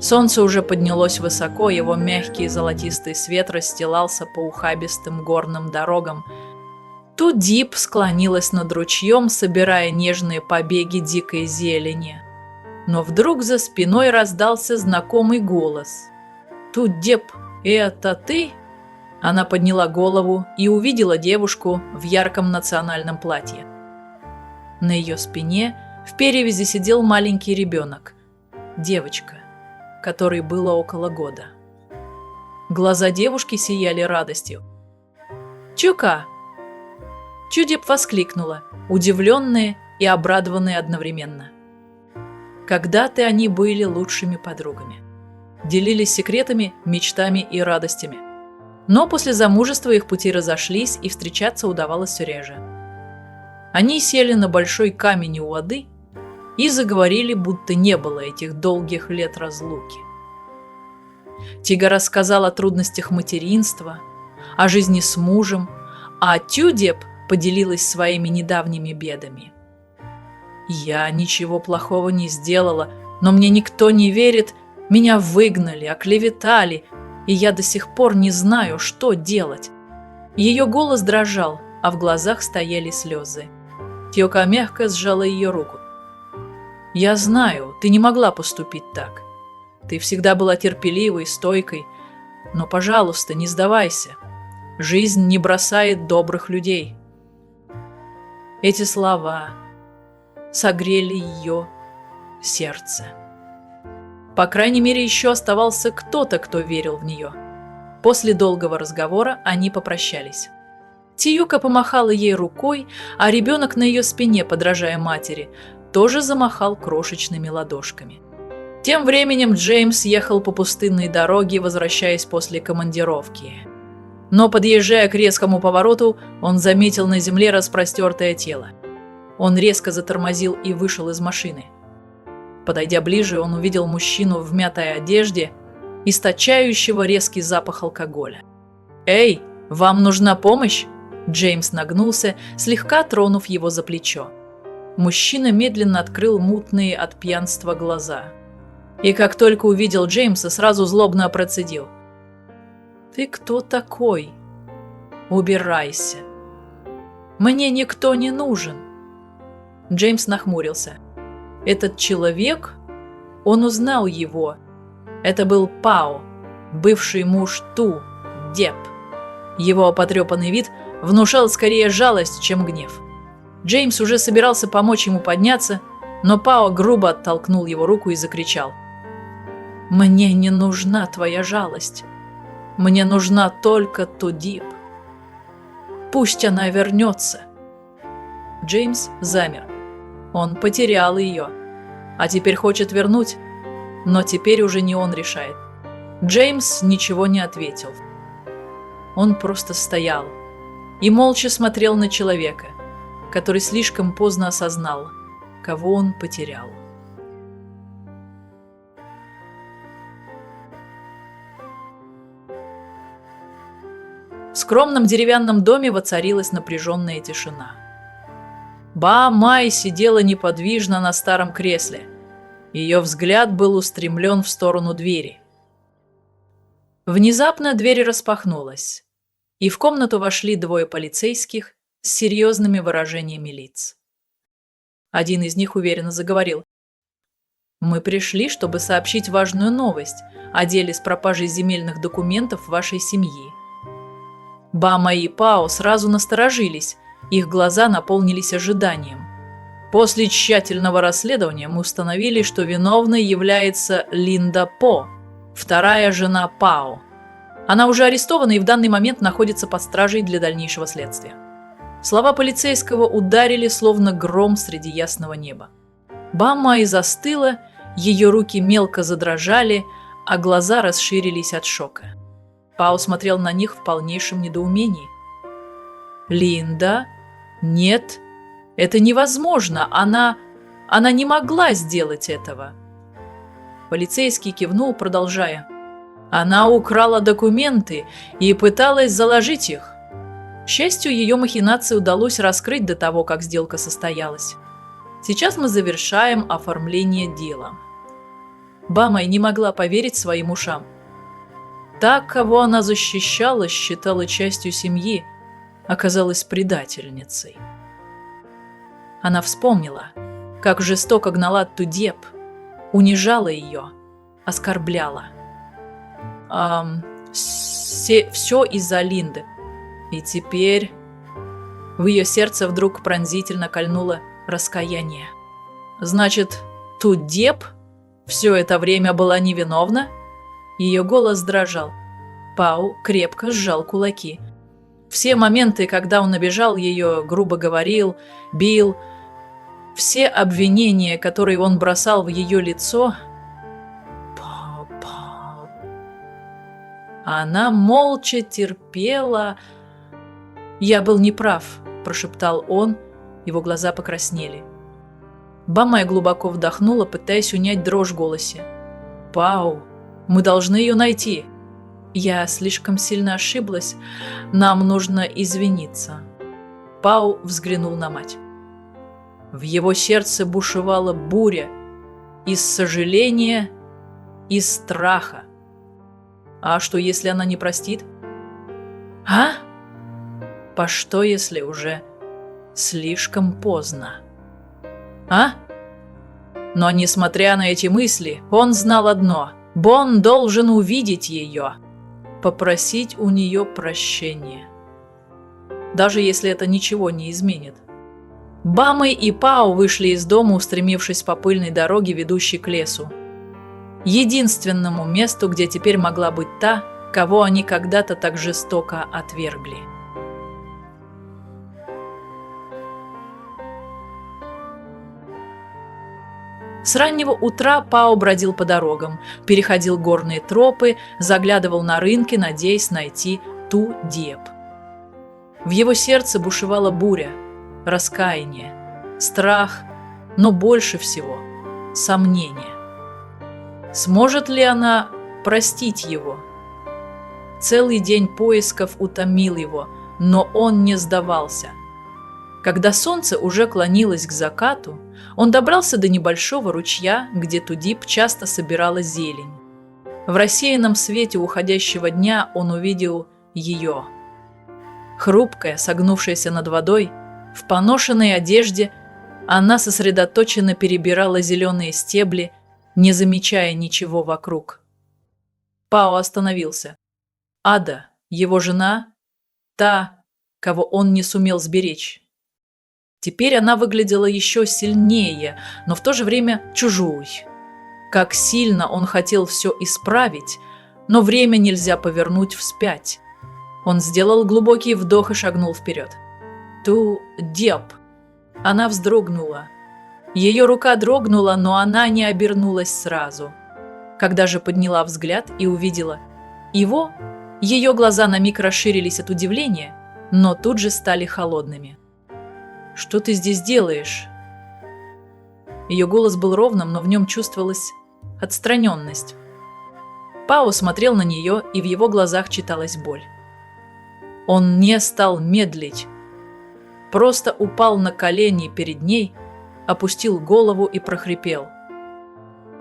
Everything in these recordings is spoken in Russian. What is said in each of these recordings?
Солнце уже поднялось высоко, его мягкий золотистый свет расстилался по ухабистым горным дорогам. Тут Дип склонилась над ручьем, собирая нежные побеги дикой зелени. Но вдруг за спиной раздался знакомый голос. «Тут, Дип, это ты?» Она подняла голову и увидела девушку в ярком национальном платье. На ее спине в перевязи сидел маленький ребенок, девочка, которой было около года. Глаза девушки сияли радостью. «Чука!» Чудип воскликнула, удивленная и обрадованная одновременно. Когда-то они были лучшими подругами, делились секретами, мечтами и радостями. Но после замужества их пути разошлись, и встречаться удавалось все реже. Они сели на большой камень у воды и заговорили, будто не было этих долгих лет разлуки. Тига рассказал о трудностях материнства, о жизни с мужем, а Тюдеп поделилась своими недавними бедами. «Я ничего плохого не сделала, но мне никто не верит, меня выгнали, оклеветали, и я до сих пор не знаю, что делать». Ее голос дрожал, а в глазах стояли слезы. Тьока мягко сжала ее руку. «Я знаю, ты не могла поступить так. Ты всегда была терпеливой, стойкой, но, пожалуйста, не сдавайся. Жизнь не бросает добрых людей». Эти слова согрели ее сердце. По крайней мере, еще оставался кто-то, кто верил в нее. После долгого разговора они попрощались. Тиюка помахала ей рукой, а ребенок на ее спине, подражая матери, тоже замахал крошечными ладошками. Тем временем Джеймс ехал по пустынной дороге, возвращаясь после командировки. Но, подъезжая к резкому повороту, он заметил на земле распростертое тело. Он резко затормозил и вышел из машины. Подойдя ближе, он увидел мужчину в мятой одежде, источающего резкий запах алкоголя. «Эй, вам нужна помощь?» Джеймс нагнулся, слегка тронув его за плечо. Мужчина медленно открыл мутные от пьянства глаза. И как только увидел Джеймса, сразу злобно процедил: «Ты кто такой? Убирайся. Мне никто не нужен». Джеймс нахмурился. Этот человек, он узнал его. Это был Пао, бывший муж Ту, Деп. Его потрепанный вид внушал скорее жалость, чем гнев. Джеймс уже собирался помочь ему подняться, но Пао грубо оттолкнул его руку и закричал: «Мне не нужна твоя жалость. Мне нужна только Тудип. Пусть она вернется». Джеймс замер. Он потерял ее, а теперь хочет вернуть, но теперь уже не он решает. Джеймс ничего не ответил. Он просто стоял и молча смотрел на человека, который слишком поздно осознал, кого он потерял. В скромном деревянном доме воцарилась напряженная тишина. Ба Май сидела неподвижно на старом кресле. Ее взгляд был устремлен в сторону двери. Внезапно дверь распахнулась, и в комнату вошли двое полицейских с серьезными выражениями лиц. Один из них уверенно заговорил: «Мы пришли, чтобы сообщить важную новость о деле с пропажей земельных документов вашей семьи». Бама и Пао сразу насторожились, их глаза наполнились ожиданием. После тщательного расследования мы установили, что виновной является Линда По, вторая жена Пао. Она уже арестована и в данный момент находится под стражей для дальнейшего следствия. Слова полицейского ударили словно гром среди ясного неба. Бама и застыла, ее руки мелко задрожали, а глаза расширились от шока. Пао смотрел на них в полнейшем недоумении. «Линда? Нет, это невозможно, она не могла сделать этого». Полицейский кивнул, продолжая: «Она украла документы и пыталась заложить их. К счастью, ее махинации удалось раскрыть до того, как сделка состоялась. Сейчас мы завершаем оформление дела». Бамай не могла поверить своим ушам. Та, кого она защищала, считала частью семьи, оказалась предательницей. Она вспомнила, как жестоко гнала Тудеп, унижала ее, оскорбляла. Все из-за Линды. И теперь в ее сердце вдруг пронзительно кольнуло раскаяние. Значит, Тудеп все это время была невиновна? Ее голос дрожал. Пау крепко сжал кулаки. Все моменты, когда он обижал ее, грубо говорил, бил, все обвинения, которые он бросал в ее лицо, она молча терпела. «Я был неправ», – прошептал он, его глаза покраснели. Бамай глубоко вдохнула, пытаясь унять дрожь в голосе. «Пау, мы должны ее найти. Я слишком сильно ошиблась. Нам нужно извиниться». Пау взглянул на мать. В его сердце бушевала буря из сожаления и страха. А что, если она не простит? А? По что, если уже слишком поздно? А? Но, несмотря на эти мысли, он знал одно. Бон должен увидеть ее, попросить у нее прощения. Даже если это ничего не изменит. Бамай и Пау вышли из дома, устремившись по пыльной дороге, ведущей к лесу. Единственному месту, где теперь могла быть та, кого они когда-то так жестоко отвергли. С раннего утра Пао бродил по дорогам, переходил горные тропы, заглядывал на рынки, надеясь найти Тудеп. В его сердце бушевала буря, раскаяние, страх, но больше всего сомнение. Сможет ли она простить его? Целый день поисков утомил его, но он не сдавался. Когда солнце уже клонилось к закату, он добрался до небольшого ручья, где Тудип часто собирала зелень. В рассеянном свете уходящего дня он увидел ее. Хрупкая, согнувшаяся над водой, в поношенной одежде, она сосредоточенно перебирала зеленые стебли, не замечая ничего вокруг. Пао остановился. Ада, его жена, та, кого он не сумел сберечь. Теперь она выглядела еще сильнее, но в то же время чужой. Как сильно он хотел все исправить, но время нельзя повернуть вспять. Он сделал глубокий вдох и шагнул вперед. Тудеп. Она вздрогнула. Ее рука дрогнула, но она не обернулась сразу. Когда же подняла взгляд и увидела его, ее глаза на миг расширились от удивления, но тут же стали холодными. «Что ты здесь делаешь?» Ее голос был ровным, но в нем чувствовалась отстраненность. Пао смотрел на нее, и в его глазах читалась боль. Он не стал медлить, просто упал на колени перед ней, опустил голову и прохрипел.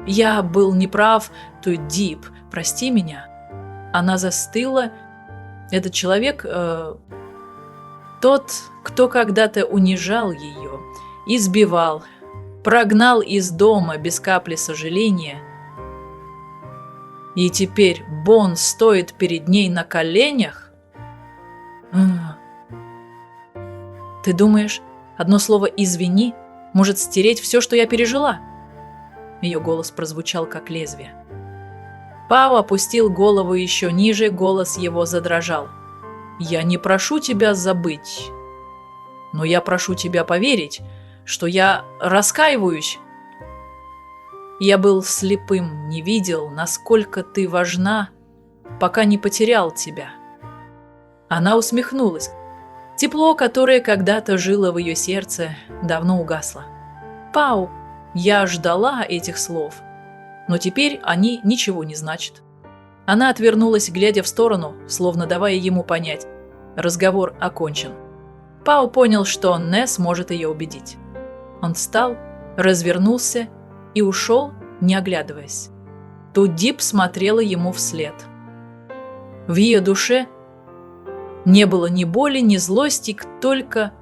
«Я был неправ, Тудип, прости меня». Она застыла. Этот человек, тот, кто когда-то унижал ее, избивал, прогнал из дома без капли сожаления. И теперь Бон стоит перед ней на коленях? Ты думаешь, одно слово «извини» может стереть все, что я пережила? Ее голос прозвучал как лезвие. Пао опустил голову еще ниже, голос его задрожал. «Я не прошу тебя забыть, но я прошу тебя поверить, что я раскаиваюсь. Я был слепым, не видел, насколько ты важна, пока не потерял тебя». Она усмехнулась. Тепло, которое когда-то жило в ее сердце, давно угасло. «Пау, я ждала этих слов, но теперь они ничего не значат». Она отвернулась, глядя в сторону, словно давая ему понять. Разговор окончен. Пао понял, что не сможет ее убедить. Он встал, развернулся и ушел, не оглядываясь. Ту-Дип смотрела ему вслед. В ее душе не было ни боли, ни злости, только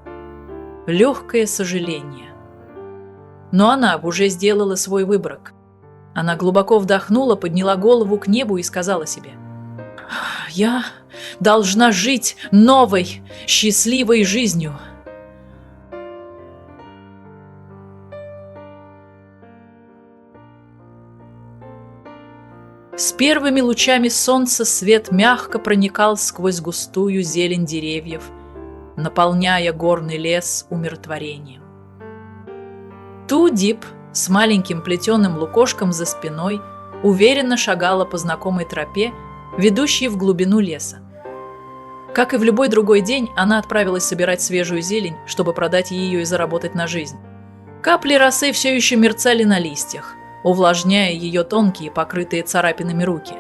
легкое сожаление. Но она уже сделала свой выбор. Она глубоко вдохнула, подняла голову к небу и сказала себе: «Я должна жить новой, счастливой жизнью». С первыми лучами солнца свет мягко проникал сквозь густую зелень деревьев, наполняя горный лес умиротворением. Ту-Дип с маленьким плетеным лукошком за спиной уверенно шагала по знакомой тропе, ведущей в глубину леса. Как и в любой другой день, она отправилась собирать свежую зелень, чтобы продать ее и заработать на жизнь. Капли росы все еще мерцали на листьях, увлажняя ее тонкие, покрытые царапинами руки.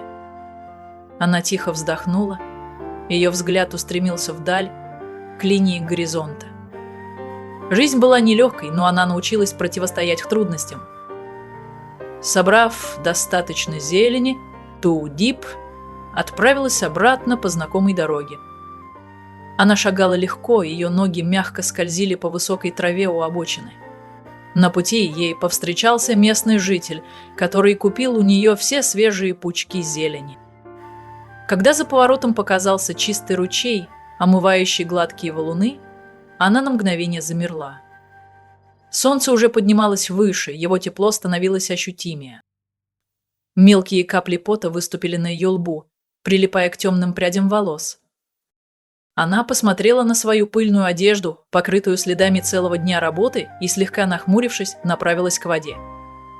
Она тихо вздохнула, ее взгляд устремился вдаль, к линии горизонта. Жизнь была нелегкой, но она научилась противостоять трудностям. Собрав достаточно зелени, Ту-Дип отправилась обратно по знакомой дороге. Она шагала легко, ее ноги мягко скользили по высокой траве у обочины. На пути ей повстречался местный житель, который купил у нее все свежие пучки зелени. Когда за поворотом показался чистый ручей, омывающий гладкие валуны, она на мгновение замерла. Солнце уже поднималось выше, его тепло становилось ощутимее. Мелкие капли пота выступили на ее лбу, прилипая к темным прядям волос. Она посмотрела на свою пыльную одежду, покрытую следами целого дня работы, и, слегка нахмурившись, направилась к воде.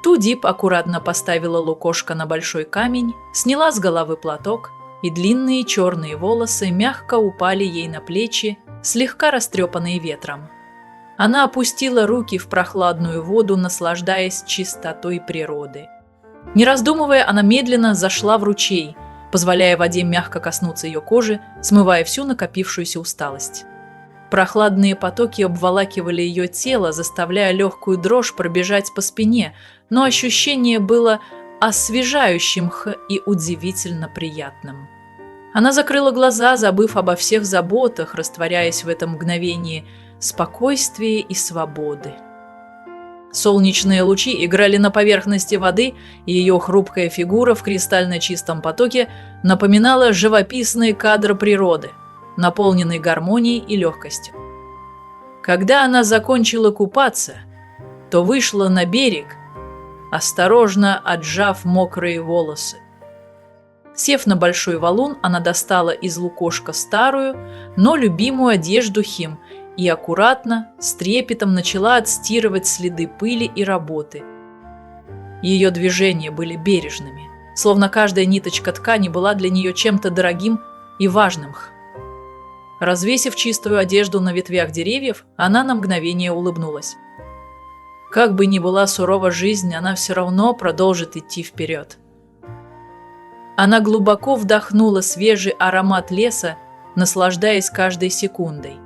Ту-Дип аккуратно поставила лукошко на большой камень, сняла с головы платок, и длинные черные волосы мягко упали ей на плечи, слегка растрепанные ветром. Она опустила руки в прохладную воду, наслаждаясь чистотой природы. Не раздумывая, она медленно зашла в ручей, позволяя воде мягко коснуться ее кожи, смывая всю накопившуюся усталость. Прохладные потоки обволакивали ее тело, заставляя легкую дрожь пробежать по спине, но ощущение было освежающим и удивительно приятным. Она закрыла глаза, забыв обо всех заботах, растворяясь в этом мгновении спокойствия и свободы. Солнечные лучи играли на поверхности воды, и ее хрупкая фигура в кристально чистом потоке напоминала живописный кадр природы, наполненный гармонией и легкостью. Когда она закончила купаться, то вышла на берег, осторожно отжав мокрые волосы. Сев на большой валун, она достала из лукошка старую, но любимую одежду Хим и аккуратно, с трепетом начала отстирывать следы пыли и работы. Ее движения были бережными, словно каждая ниточка ткани была для нее чем-то дорогим и важным. Развесив чистую одежду на ветвях деревьев, она на мгновение улыбнулась. Как бы ни была сурова жизнь, она все равно продолжит идти вперед. Она глубоко вдохнула свежий аромат леса, наслаждаясь каждой секундой.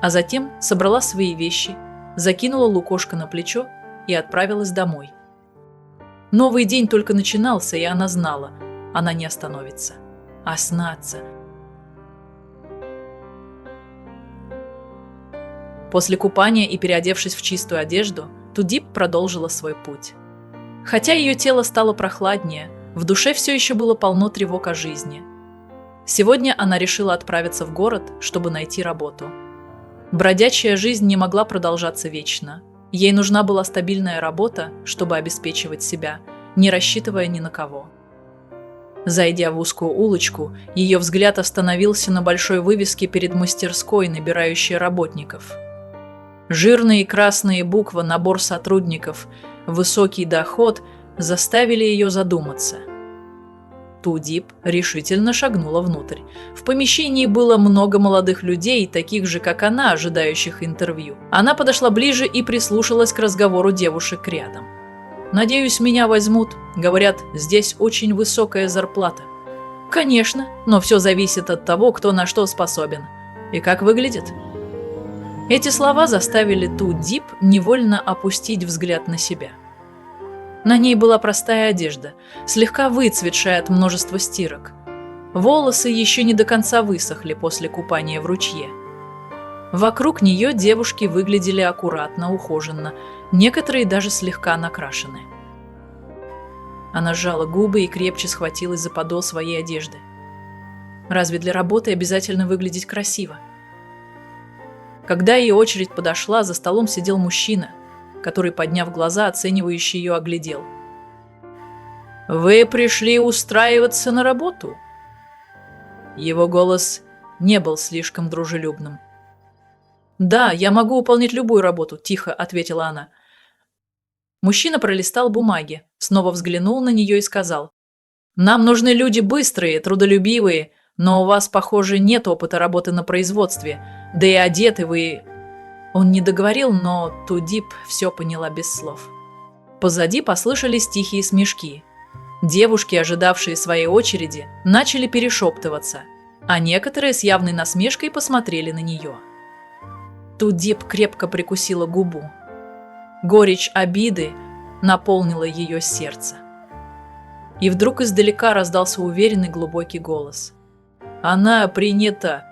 А затем собрала свои вещи, закинула лукошко на плечо и отправилась домой. Новый день только начинался, и она знала, она не остановится. Оснаться. После купания и переодевшись в чистую одежду, Ту-Дип продолжила свой путь. Хотя ее тело стало прохладнее, в душе все еще было полно тревог о жизни. Сегодня она решила отправиться в город, чтобы найти работу. Бродячая жизнь не могла продолжаться вечно. Ей нужна была стабильная работа, чтобы обеспечивать себя, не рассчитывая ни на кого. Зайдя в узкую улочку, ее взгляд остановился на большой вывеске перед мастерской, набирающей работников. Жирные красные буквы «Набор сотрудников», «Высокий доход» заставили ее задуматься. Ту-Дип решительно шагнула внутрь. В помещении было много молодых людей, таких же, как она, ожидающих интервью. Она подошла ближе и прислушалась к разговору девушек рядом. «Надеюсь, меня возьмут. Говорят, здесь очень высокая зарплата». «Конечно, но все зависит от того, кто на что способен. И как выглядит». Эти слова заставили Ту-Дип невольно опустить взгляд на себя. На ней была простая одежда, слегка выцветшая от множества стирок. Волосы еще не до конца высохли после купания в ручье. Вокруг нее девушки выглядели аккуратно, ухоженно, некоторые даже слегка накрашены. Она сжала губы и крепче схватилась за подол своей одежды. Разве для работы обязательно выглядеть красиво? Когда ее очередь подошла, за столом сидел мужчина, который, подняв глаза, оценивающе ее оглядел. «Вы пришли устраиваться на работу?» Его голос не был слишком дружелюбным. «Да, я могу выполнять любую работу», – тихо ответила она. Мужчина пролистал бумаги, снова взглянул на нее и сказал: «Нам нужны люди быстрые, трудолюбивые, но у вас, похоже, нет опыта работы на производстве, да и одеты вы...» Он не договорил, но Тудип все поняла без слов. Позади послышались тихие смешки. Девушки, ожидавшие своей очереди, начали перешептываться, а некоторые с явной насмешкой посмотрели на нее. Тудип крепко прикусила губу. Горечь обиды наполнила ее сердце. И вдруг издалека раздался уверенный глубокий голос. «Она принята!»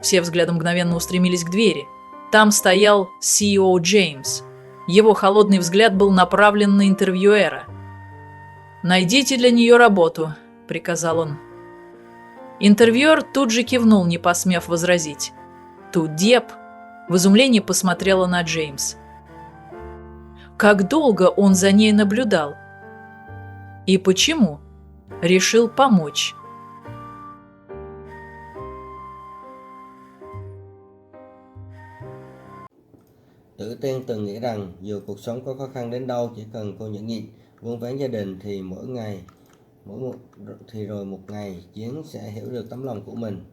Все взгляды мгновенно устремились к двери. Там стоял CEO Джеймс. Его холодный взгляд был направлен на интервьюера. «Найдите для нее работу», – приказал он. Интервьюер тут же кивнул, не посмев возразить. Тудип в изумлении посмотрела на Джеймс. Как долго он за ней наблюдал? И почему решил помочь? Tử Tiên từng nghĩ rằng dù cuộc sống có khó khăn đến đâu, chỉ cần cô nhẫn nhịn, vun vén gia đình thì rồi một ngày Chiến sẽ hiểu được tấm lòng của mình.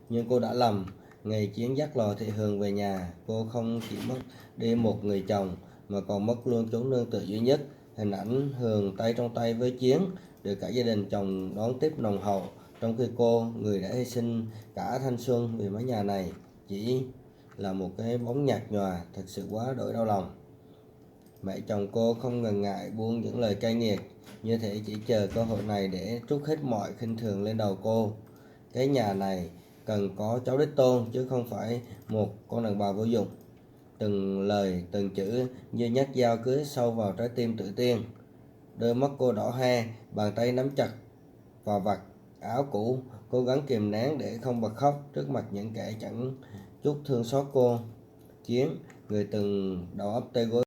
Nhưng cô đã lầm. Ngày Chiến dắt lò thị Hường về nhà, cô không chỉ mất đi một người chồng mà còn mất luôn chốn nương tựa duy nhất. Hình ảnh Hường tay trong tay với Chiến được cả gia đình chồng đón tiếp nồng hậu, trong khi cô, người đã hy sinh cả thanh xuân vì mái nhà này, chỉ là một cái bóng nhạt nhòa, thật sự quá đổi đau lòng. Mẹ chồng cô không ngần ngại buông những lời cay nghiệt, như thể chỉ chờ cơ hội này để trút hết mọi khinh thường lên đầu cô. Cái nhà này cần có cháu đích tôn chứ không phải một con đàn bà vô dụng. Từng lời từng chữ như nhát dao cứa sâu vào trái tim Tử Tiên. Đôi mắt cô đỏ hoe, bàn tay nắm chặt vào vạt áo cũ, cố gắng kìm nén để không bật khóc trước mặt những kẻ chẳng chút thương xót cô. Chiến, người từng đầu ấp tay gối